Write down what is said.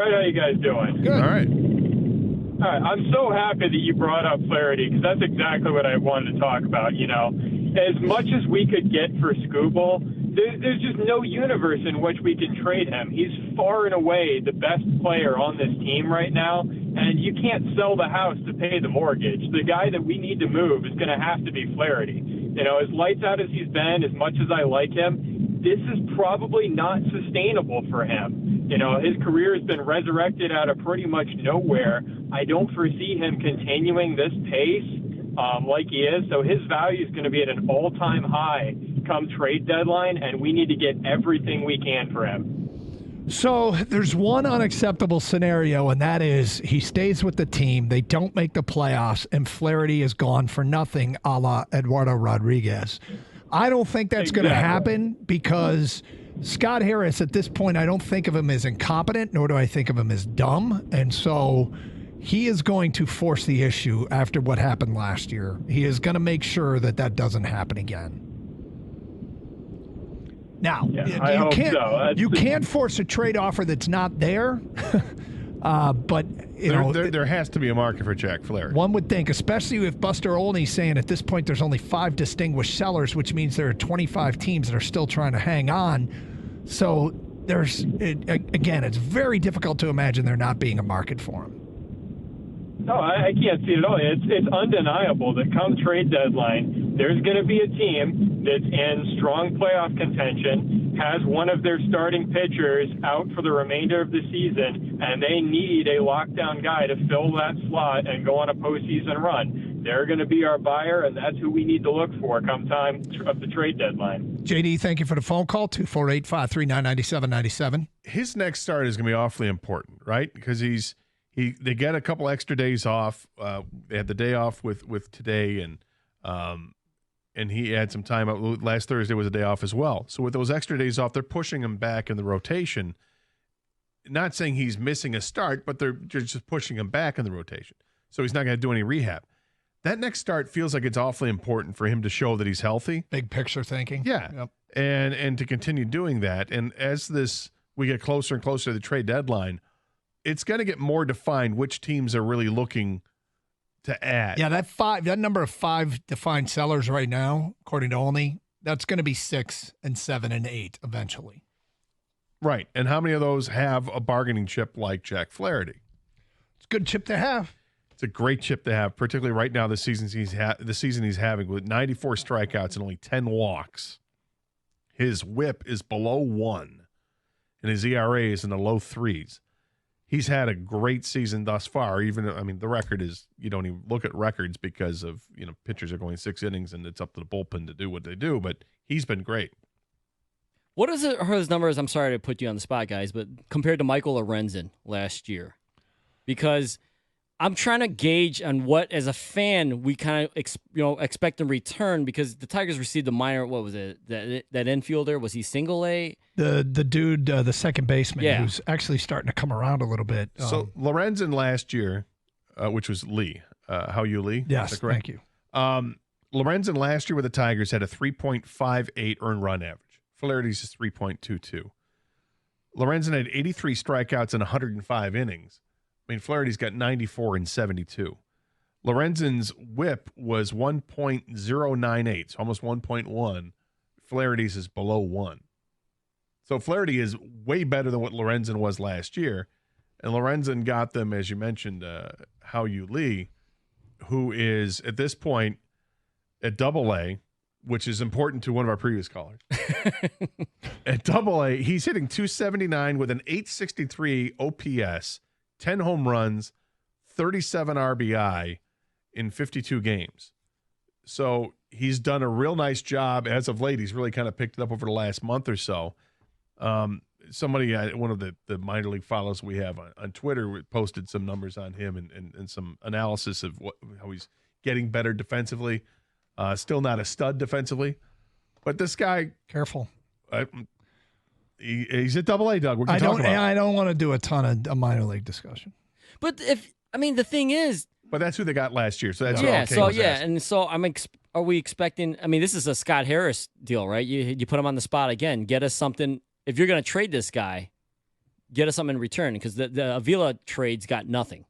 Right, how you guys doing? Good. All right. All right, I'm so happy that you brought up Flaherty because that's exactly what I wanted to talk about. You know, as much as we could get for Scooble, there's just no universe in which we can trade him. He's far and away the best player on this team right now, and you can't sell the house to pay the mortgage. The guy that we need to move is going to have to be Flaherty. You know, as lights out as he's been, as much as I like him, this is probably not sustainable for him. You know, his career has been resurrected out of pretty much nowhere. I don't foresee him continuing this pace like he is. So his value is going to be at an all-time high come trade deadline, and we need to get everything we can for him. So there's one unacceptable scenario, and that is he stays with the team. They don't make the playoffs, and Flaherty is gone for nothing, a la Eduardo Rodriguez. I don't think that's going to happen because Scott Harris, at this point, I don't think of him as incompetent, nor do I think of him as dumb. And so he is going to force the issue after what happened last year. He is going to make sure that that doesn't happen again. Now, you can't force a trade offer that's not there, but there has to be a market for Jack Flaherty. One would think, especially if Buster Olney's saying at this point there's only 5 distinguished sellers, which means there are 25 teams that are still trying to hang on. So again, it's very difficult to imagine there not being a market for him. No, I can't see it at all. It's undeniable that come trade deadline, there's going to be a team that's in strong playoff contention, has one of their starting pitchers out for the remainder of the season, and they need a lockdown guy to fill that slot and go on a postseason run. They're going to be our buyer, and that's who we need to look for come time of the trade deadline. JD, thank you for the phone call, 248-539-9797. His next start is going to be awfully important, right? Because they get a couple extra days off. They had the day off with today, and he had some time. Last Thursday was a day off as well. So with those extra days off, they're pushing him back in the rotation. Not saying he's missing a start, but they're just pushing him back in the rotation. So he's not going to do any rehab. That next start feels like it's awfully important for him to show that he's healthy. Big picture thinking. Yeah. Yep. And to continue doing that. And as we get closer and closer to the trade deadline, it's going to get more defined which teams are really looking to add. Yeah, that number of 5 defined sellers right now, according to Olney, that's going to be 6 and 7 and 8 eventually. Right. And how many of those have a bargaining chip like Jack Flaherty? It's a good chip to have. It's a great chip to have, particularly right now, the season he's having with 94 strikeouts and only 10 walks. His whip is below 1, and his ERA is in the low 3s. He's had a great season thus far. The record is, you don't even look at records because of, pitchers are going 6 innings and it's up to the bullpen to do what they do, but he's been great. What are his numbers? I'm sorry to put you on the spot, guys, but compared to Michael Lorenzen last year, because I'm trying to gauge on what, as a fan, we kind of expect in return, because the Tigers received the minor. What was it? That infielder, was he single A? The dude, the second baseman, who's actually starting to come around a little bit. So Lorenzen last year, which was Lee, Hao-Yu Lee. Yes, thank you. Lorenzen last year with the Tigers had a 3.58 earned run average. Flaherty's is 3.22. Lorenzen had 83 strikeouts in 105 innings. Flaherty's got 94 and 72. Lorenzen's whip was 1.098, so almost 1.1. Flaherty's is below 1. So Flaherty is way better than what Lorenzen was last year. And Lorenzen got them, as you mentioned, Hao-Yu Lee, who is at this point at Double-A, which is important to one of our previous callers. At Double-A, he's hitting .279 with an .863 OPS, 10 home runs, 37 RBI in 52 games. So he's done a real nice job as of late. He's really kind of picked it up over the last month or so. Somebody, one of the minor league follows we have on Twitter, posted some numbers on him and some analysis of how he's getting better defensively. Still not a stud defensively, but this guy, careful. He's at Double-A, Doug. What can you talk about? I don't want to do a ton of a minor league discussion. But the thing is, but that's who they got last year. So that's and so are we expecting? This is a Scott Harris deal, right? You put him on the spot again. Get us something. If you're going to trade this guy, get us something in return because the Avila trades got nothing.